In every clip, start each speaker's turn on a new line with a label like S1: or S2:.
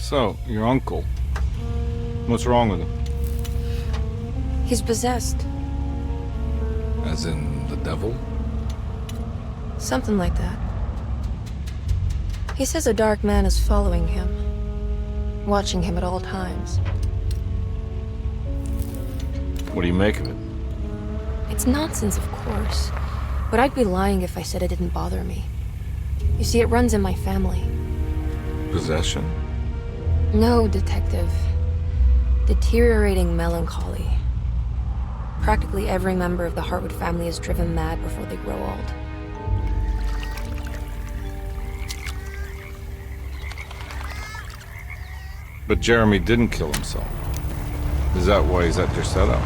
S1: So, your uncle. What's wrong with him?
S2: He's possessed.
S1: As in the devil?
S2: Something like that. He says a dark man is following him, watching him at all times.
S1: What do you make of it?
S2: It's nonsense, of course, but I'd be lying if I said it didn't bother me. You see, it runs in my family.
S1: Possession?
S2: No, Detective. Deteriorating melancholy. Practically every member of the Hartwood family is driven mad before they grow old.
S1: But Jeremy didn't kill himself. Is that why he's at your setup?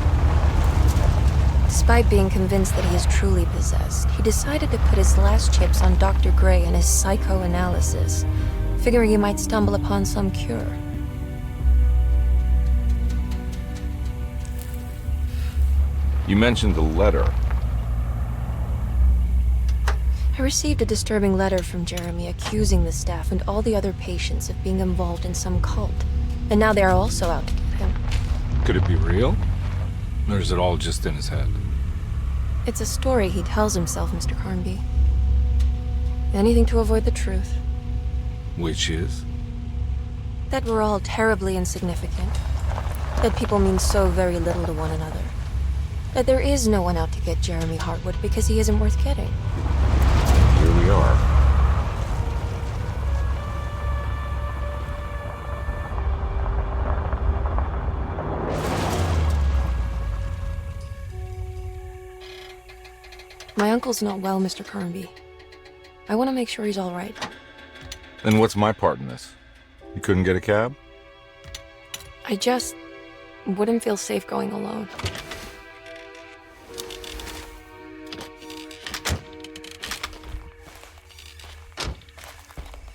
S2: Despite being convinced that he is truly possessed, he decided to put his last chips on Dr. Gray and his psychoanalysis, figuring he might stumble upon some cure.
S1: You mentioned the letter.
S2: I received a disturbing letter from Jeremy accusing the staff and all the other patients of being involved in some cult. And now they are also out to get him.
S1: Could it be real? Or is it all just in his head?
S2: It's a story he tells himself, Mr. Carnby. Anything to avoid the truth.
S1: Which is?
S2: That we're all terribly insignificant. That people mean so very little to one another. That there is no one out to get Jeremy Hartwood because he isn't worth getting.
S1: Here we are.
S2: My uncle's not well, Mr. Carnby. I want to make sure he's all right.
S1: Then what's my part in this? You couldn't get a cab?
S2: I just wouldn't feel safe going alone.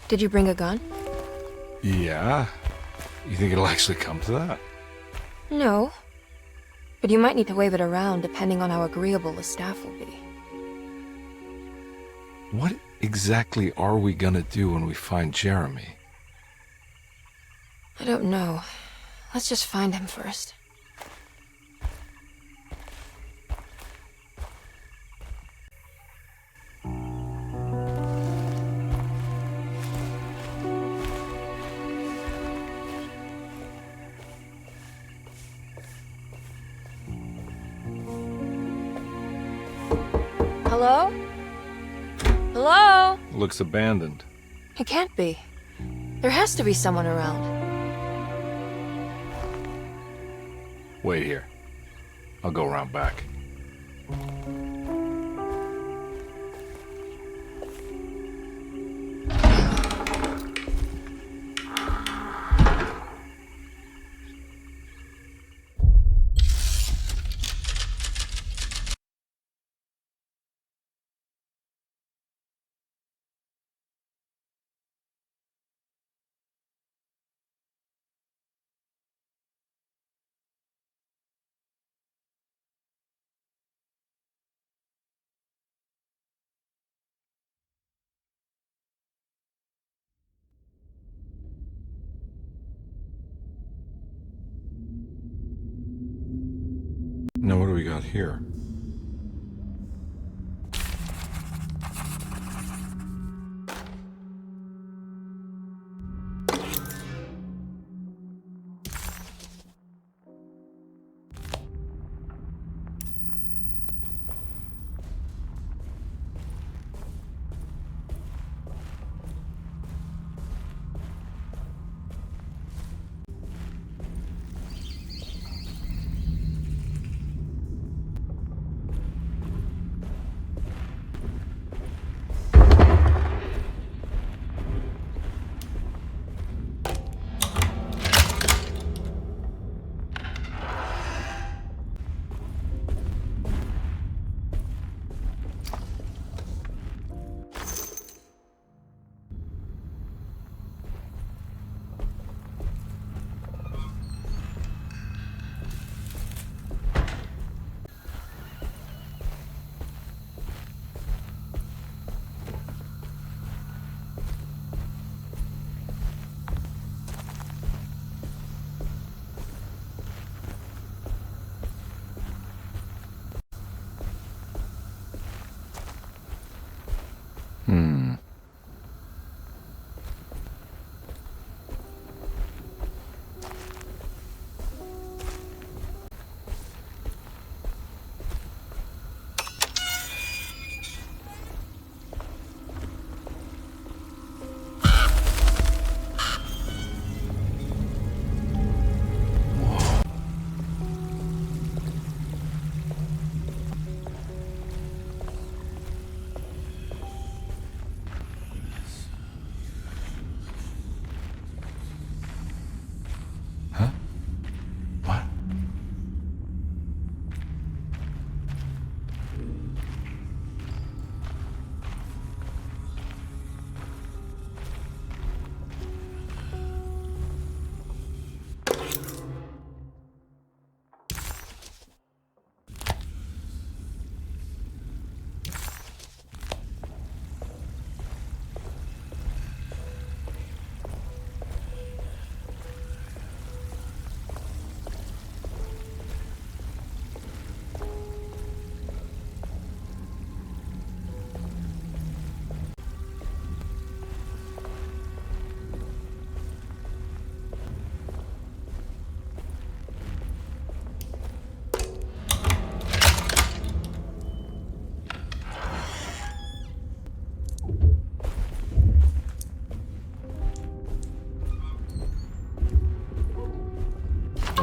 S2: Did you bring a gun?
S1: Yeah. You think it'll actually come to that?
S2: No. But you might need to wave it around depending on how agreeable the staff will be.
S1: What exactly are we gonna do when we find Jeremy?
S2: I don't know. Let's just find him first. Hello? Hello?
S1: Looks abandoned.
S2: It can't be. There has to be someone around.
S1: Wait here. I'll go around back. Now what do we got here?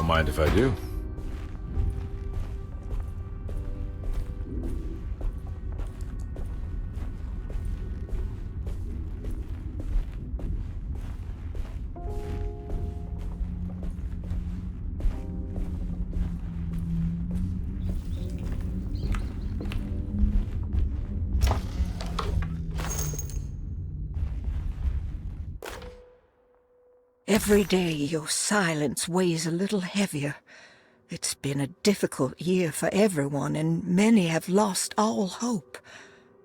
S1: mind if I do.
S3: Every day your silence weighs a little heavier. It's been a difficult year for everyone, and many have lost all hope.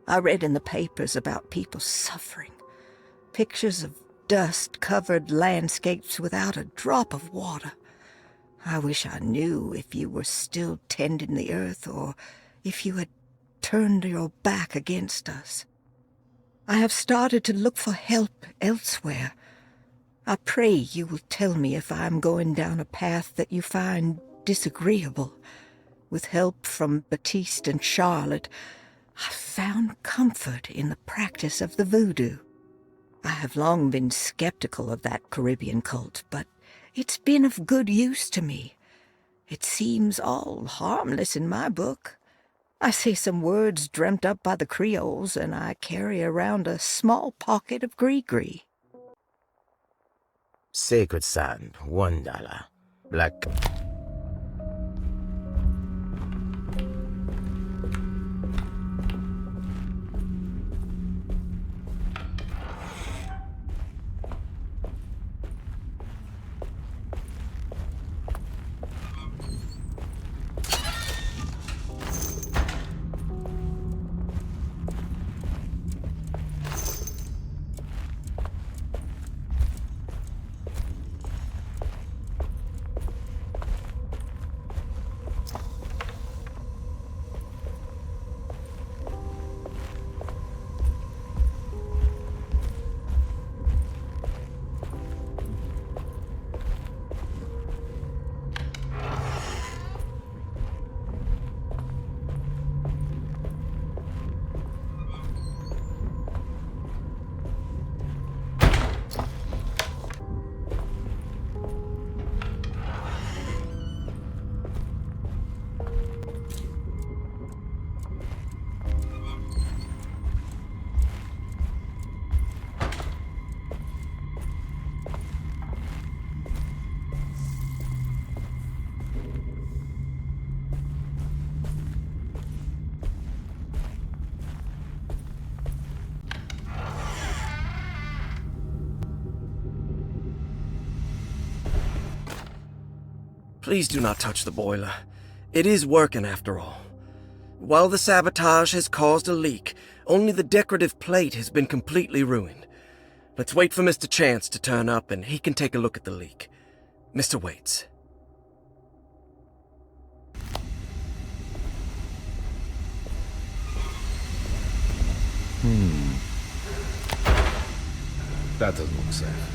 S3: I read in the papers about people suffering. Pictures of dust-covered landscapes without a drop of water. I wish I knew if you were still tending the earth or if you had turned your back against us. I have started to look for help elsewhere. I pray you will tell me if I am going down a path that you find disagreeable. With help from Baptiste and Charlotte, I found comfort in the practice of the voodoo. I have long been skeptical of that Caribbean cult, but it's been of good use to me. It seems all harmless in my book. I say some words dreamt up by the Creoles, and I carry around a small pocket of gree-gree.
S4: Sacred sand, $1. Black.
S5: Please do not touch the boiler. It is working after all. While the sabotage has caused a leak, only the decorative plate has been completely ruined. Let's wait for Mr. Chance to turn up and he can take a look at the leak. Mr. Waits.
S1: That doesn't look safe.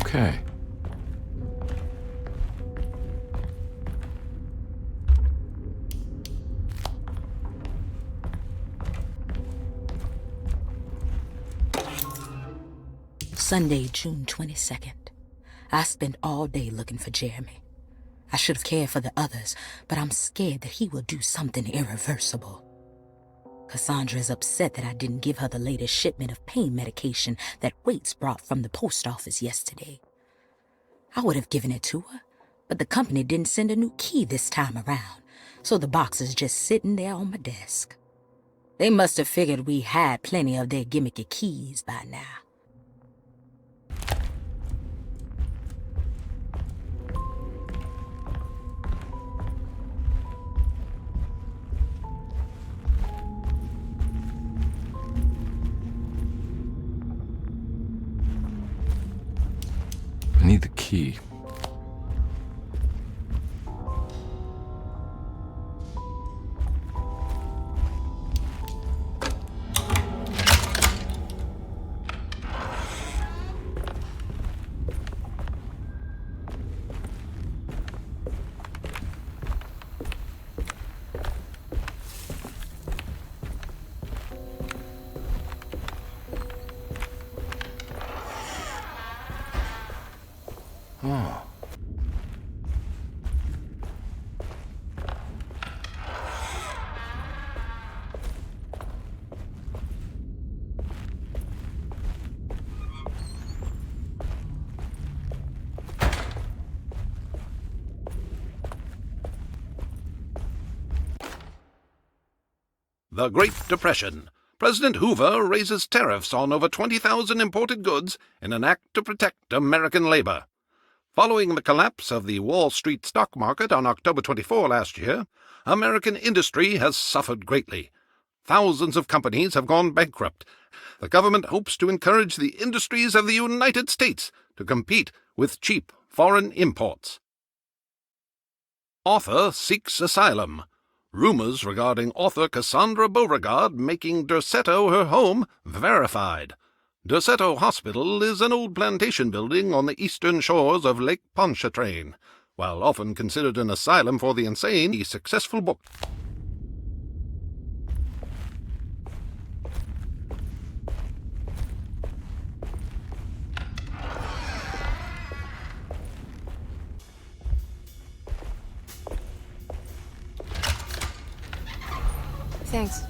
S1: Okay.
S6: Sunday, June 22nd. I spent all day looking for Jeremy. I should have cared for the others, but I'm scared that he will do something irreversible. Cassandra is upset that I didn't give her the latest shipment of pain medication that Waits brought from the post office yesterday. I would have given it to her, but the company didn't send a new key this time around, so the box is just sitting there on my desk. They must have figured we had plenty of their gimmicky keys by now.
S1: I need the key. Oh.
S7: The Great Depression. President Hoover raises tariffs on over 20,000 imported goods in an act to protect American labor. Following the collapse of the Wall Street stock market on October 24 last year, American industry has suffered greatly. Thousands of companies have gone bankrupt. The government hopes to encourage the industries of the United States to compete with cheap foreign imports. Author seeks asylum. Rumors regarding author Cassandra Beauregard making Derceto her home verified. Derceto Hospital is an old plantation building on the eastern shores of Lake Pontchartrain. While often considered an asylum for the insane, a successful book.
S2: Thanks.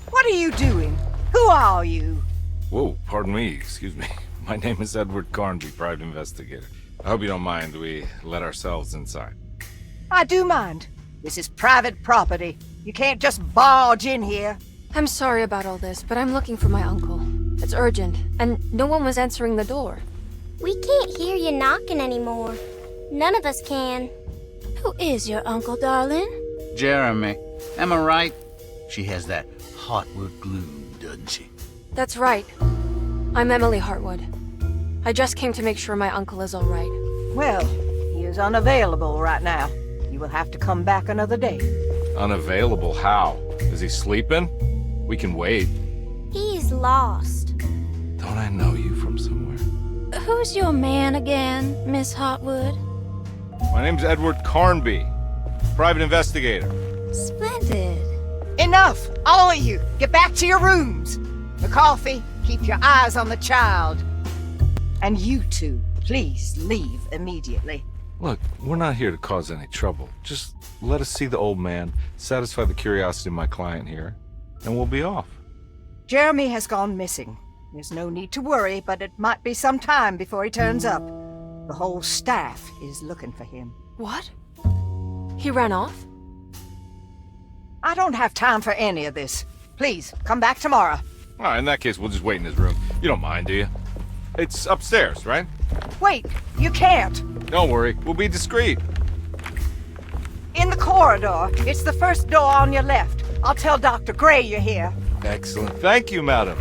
S3: What are you doing? Who are you?
S1: Whoa, pardon me, excuse me. My name is Edward Carnby, private investigator. I hope you don't mind we let ourselves inside.
S3: I do mind. This is private property. You can't just barge in here.
S2: I'm sorry about all this, but I'm looking for my uncle. It's urgent, and no one was answering the door.
S8: We can't hear you knocking anymore. None of us can.
S9: Who is your uncle, darling?
S10: Jeremy. Am I right? She has that Heartwood glue, doesn't she?
S2: That's right. I'm Emily Hartwood. I just came to make sure my uncle is all right.
S3: Well, he is unavailable right now. You will have to come back another day.
S1: Unavailable how? Is he sleeping? We can wait.
S8: He's lost.
S1: Don't I know you from somewhere?
S9: Who's your man again, Miss Hartwood?
S1: My name's Edward Carnby, private investigator.
S9: Splendid.
S3: Enough! All of you! Get back to your rooms! McCarthy, keep your eyes on the child. And you two, please leave immediately.
S1: Look, we're not here to cause any trouble. Just let us see the old man, satisfy the curiosity of my client here, and we'll be off.
S3: Jeremy has gone missing. There's no need to worry, but it might be some time before he turns up. The whole staff is looking for him.
S2: What? He ran off?
S3: I don't have time for any of this. Please, come back tomorrow.
S1: All right, in that case, we'll just wait in his room. You don't mind, do you? It's upstairs, right?
S3: Wait, you can't.
S1: Don't worry, we'll be discreet.
S3: In the corridor. It's the first door on your left. I'll tell Dr. Gray you're here.
S1: Excellent. Thank you, madam.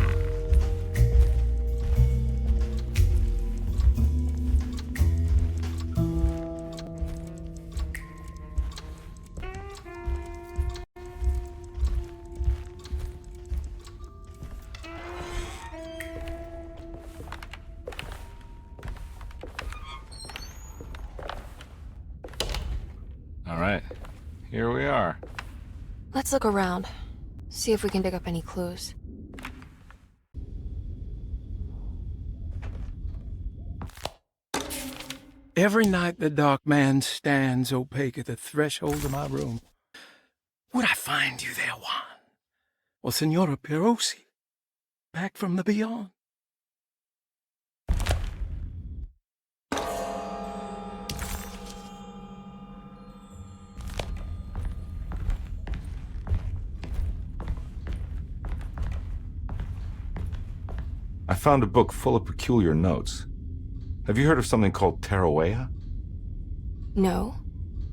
S1: All right, here we are.
S2: Let's look around. See if we can dig up any clues.
S11: Every night the dark man stands opaque at the threshold of my room. Would I find you there, Juan? Or Senora Perosi, back from the beyond?
S1: found a book full of peculiar notes. Have you heard of something called Tarawea?
S2: No.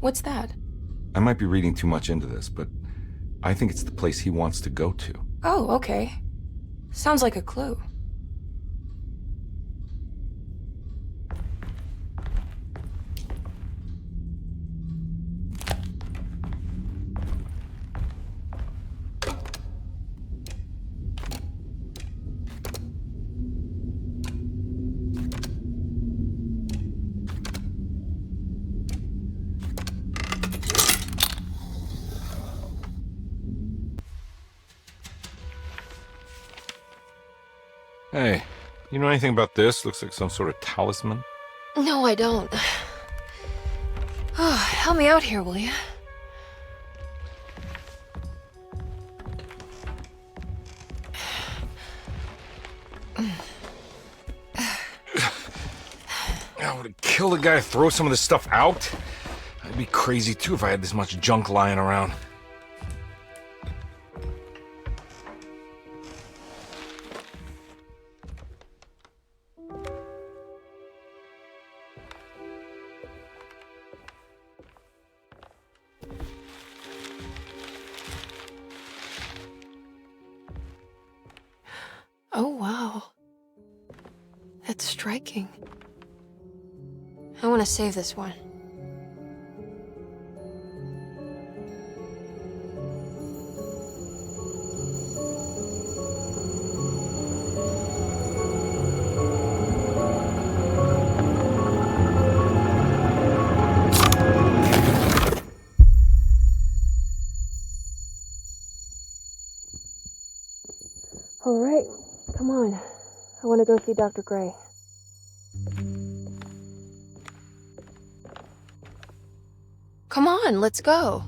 S2: What's that?
S1: I might be reading too much into this, but I think it's the place he wants to go to.
S2: Oh, okay. Sounds like a clue.
S1: Hey, you know anything about this? Looks like some sort of talisman.
S2: No, I don't. Oh, help me out here, will you?
S1: I would have killed a guy to throw some of this stuff out. I'd be crazy too if I had this much junk lying around.
S2: Oh, wow. That's striking. I want to save this one. All right, come on. I want to go see Dr. Gray. Come on, let's go.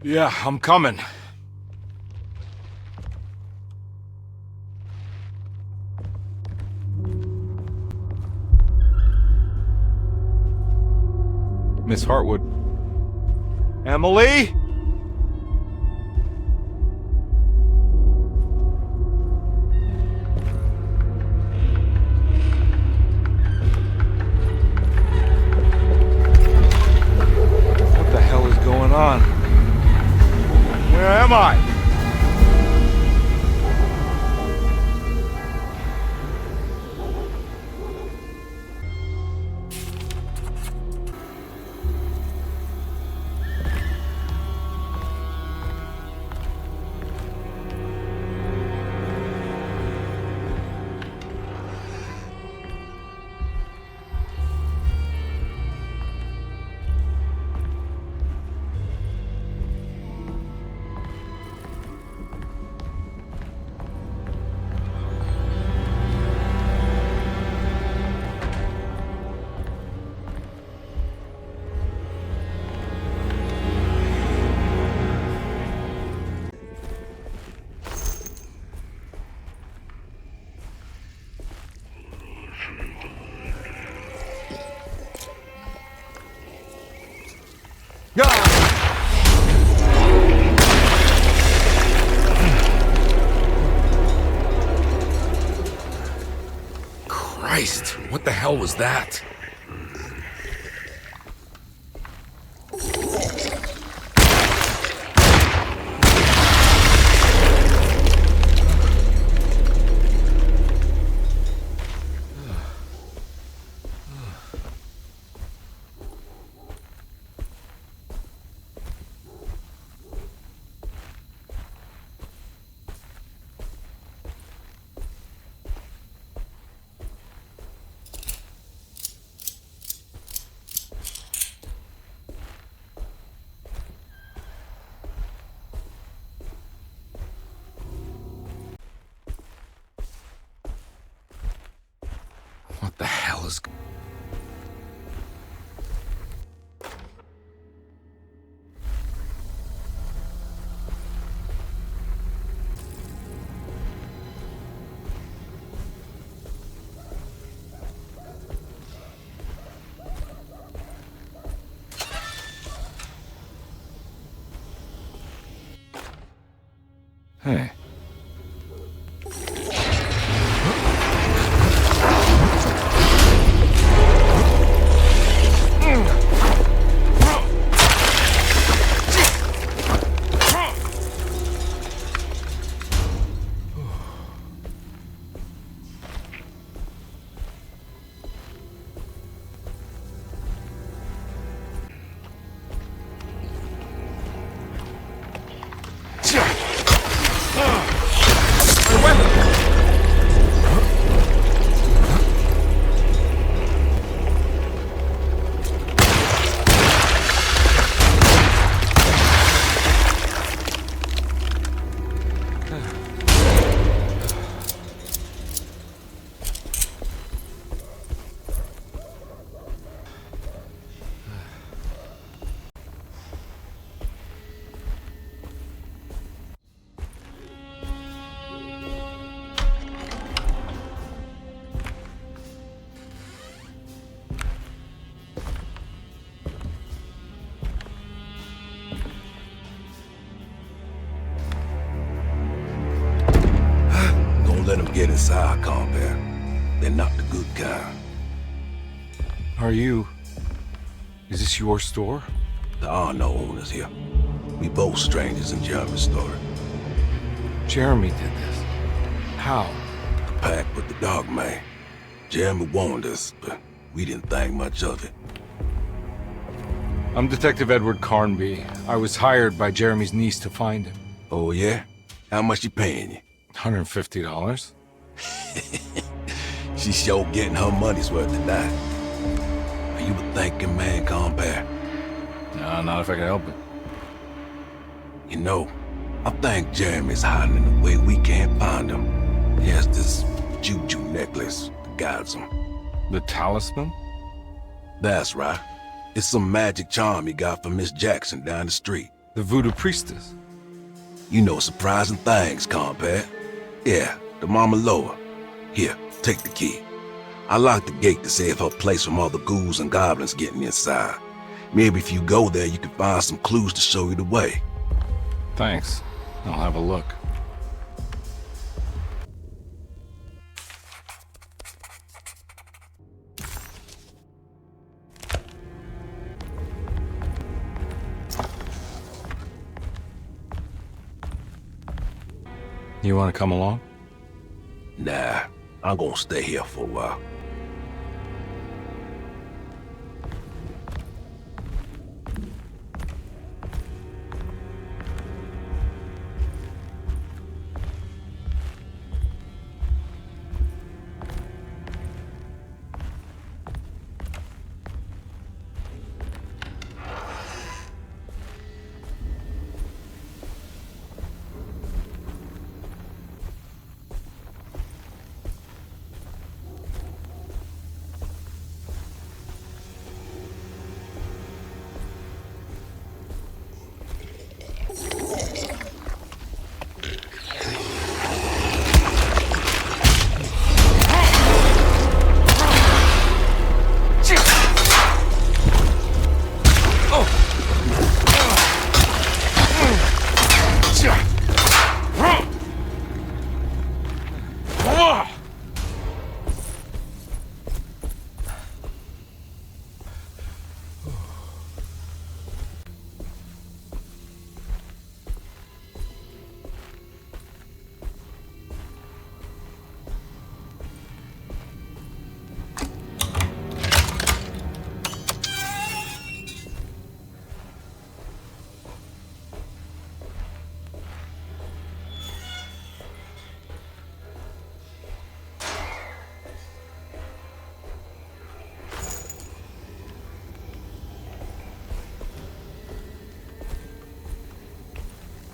S1: Yeah, I'm coming. Miss Hartwood. Emily? On. Where am I? Christ, what the hell was that? What the hell is... Hey.
S12: get inside, compare. They're not the good kind.
S1: Are you... Is this your store?
S12: There are no owners here. We both strangers in Jeremy's story.
S1: Jeremy did this. How?
S12: The pact with the dog man. Jeremy warned us, but we didn't think much of it.
S1: I'm Detective Edward Carnby. I was hired by Jeremy's niece to find him.
S12: Oh, yeah? How much you paying you?
S1: $150.
S12: She's sure getting her money's worth tonight. Are you a thinking man, compare?
S1: No, not if I can help it.
S12: You know, I think Jeremy's hiding in a way we can't find him. He has this juju necklace that guides him.
S1: The talisman?
S12: That's right. It's some magic charm he got from Miss Jackson down the street.
S1: The voodoo priestess?
S12: You know surprising things, compare. Yeah, the Mama Loa. Here, take the key. I locked the gate to save her place from all the ghouls and goblins getting inside. Maybe if you go there, you can find some clues to show you the way.
S1: Thanks. I'll have a look. You want to come along?
S12: Nah, I'm gonna stay here for a while.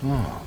S1: Oh.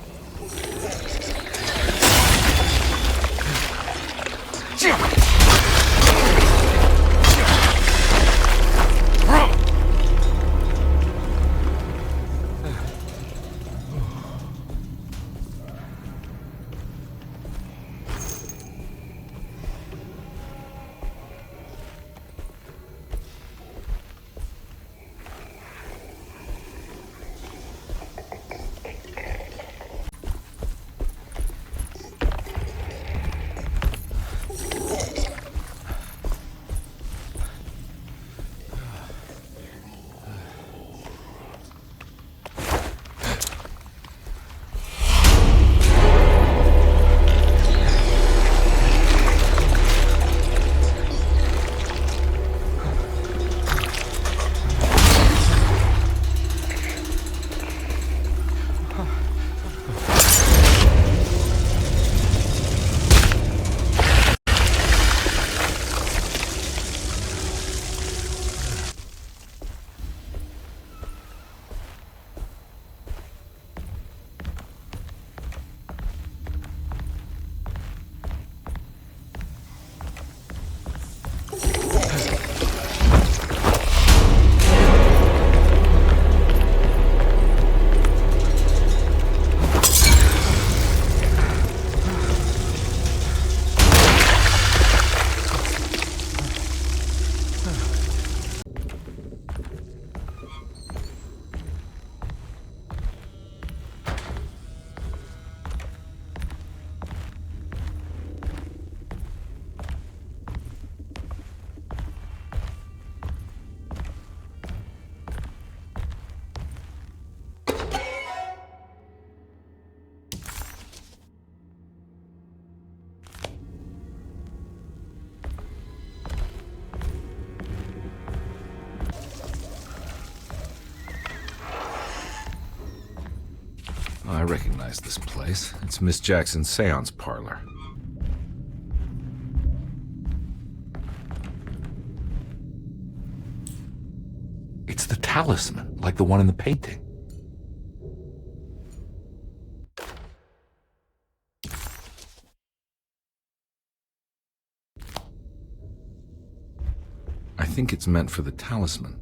S1: I recognize this place. It's Miss Jackson's seance parlor. It's the talisman, like the one in the painting. I think it's meant for the talisman.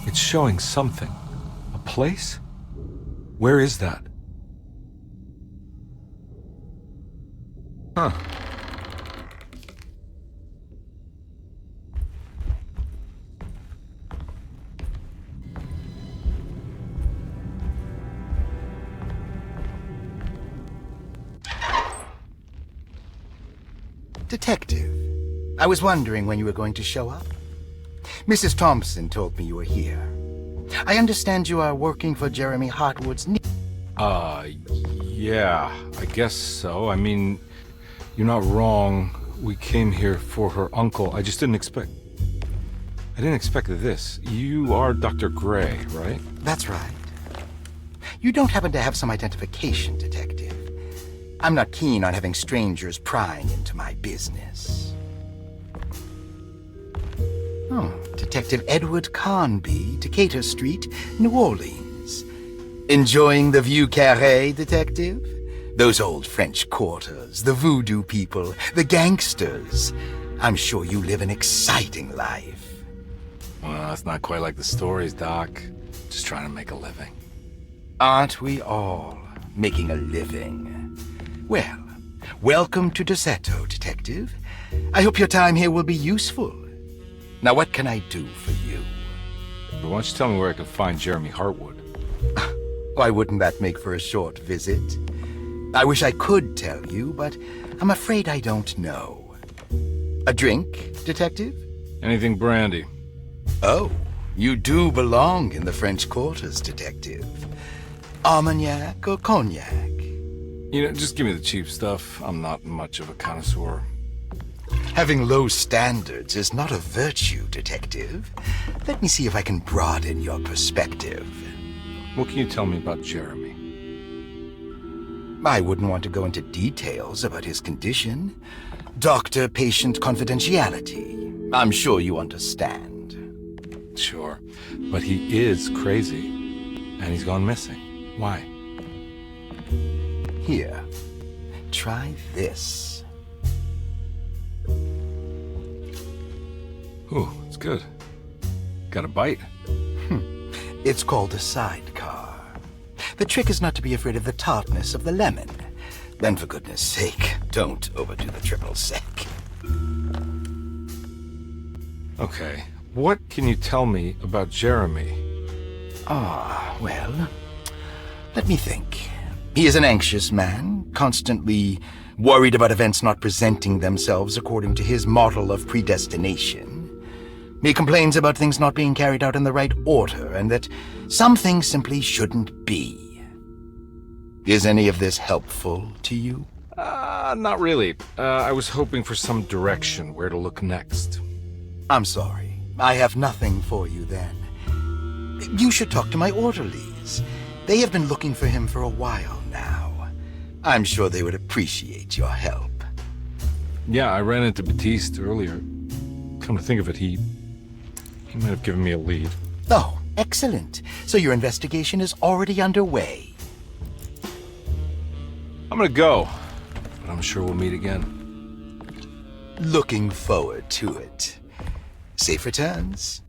S1: It's showing something. A place? Where is that? Huh.
S10: Detective, I was wondering when you were going to show up. Mrs. Thompson told me you were here. I understand you are working for Jeremy Hartwood's
S1: Yeah, I guess so. I mean, you're not wrong. We came here for her uncle. I didn't expect this. You are Dr. Gray, right?
S10: That's right. You don't happen to have some identification, Detective. I'm not keen on having strangers prying into my business. Oh, Detective Edward Carnby, Decatur Street, New Orleans. Enjoying the Vieux Carré, Detective? Those old French quarters, the voodoo people, the gangsters. I'm sure you live an exciting life.
S1: Well, it's not quite like the stories, Doc. Just trying to make a living.
S10: Aren't we all making a living? Well, welcome to Deseto, Detective. I hope your time here will be useful. Now, what can I do for you?
S1: But why don't you tell me where I can find Jeremy Hartwood?
S10: Why wouldn't that make for a short visit? I wish I could tell you, but I'm afraid I don't know. A drink, Detective?
S1: Anything brandy.
S10: Oh, you do belong in the French quarters, Detective. Armagnac or cognac?
S1: You know, just give me the cheap stuff. I'm not much of a connoisseur.
S10: Having low standards is not a virtue, Detective. Let me see if I can broaden your perspective.
S1: What can you tell me about Jeremy?
S10: I wouldn't want to go into details about his condition. Doctor-patient confidentiality. I'm sure you understand.
S1: Sure, but he is crazy, and he's gone missing. Why?
S10: Here, try this.
S1: Ooh, it's good. Got a bite?
S10: It's called a sidecar. The trick is not to be afraid of the tartness of the lemon. Then, for goodness sake, don't overdo the triple sec.
S1: Okay, what can you tell me about Jeremy?
S10: Well, let me think. He is an anxious man, constantly worried about events not presenting themselves according to his model of predestination. He complains about things not being carried out in the right order, and that some things simply shouldn't be. Is any of this helpful to you?
S1: Not really. I was hoping for some direction where to look next.
S10: I'm sorry. I have nothing for you then. You should talk to my orderlies. They have been looking for him for a while now. I'm sure they would appreciate your help.
S1: Yeah, I ran into Batiste earlier. Come to think of it, he might have given me a lead.
S10: Oh, excellent. So your investigation is already underway.
S1: I'm gonna go, but I'm sure we'll meet again.
S10: Looking forward to it. Safe returns.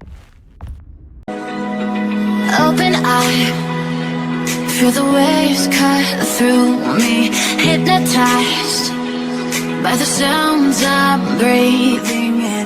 S9: Open eye, feel the waves cut through me, hypnotized by the sounds I'm breathing in.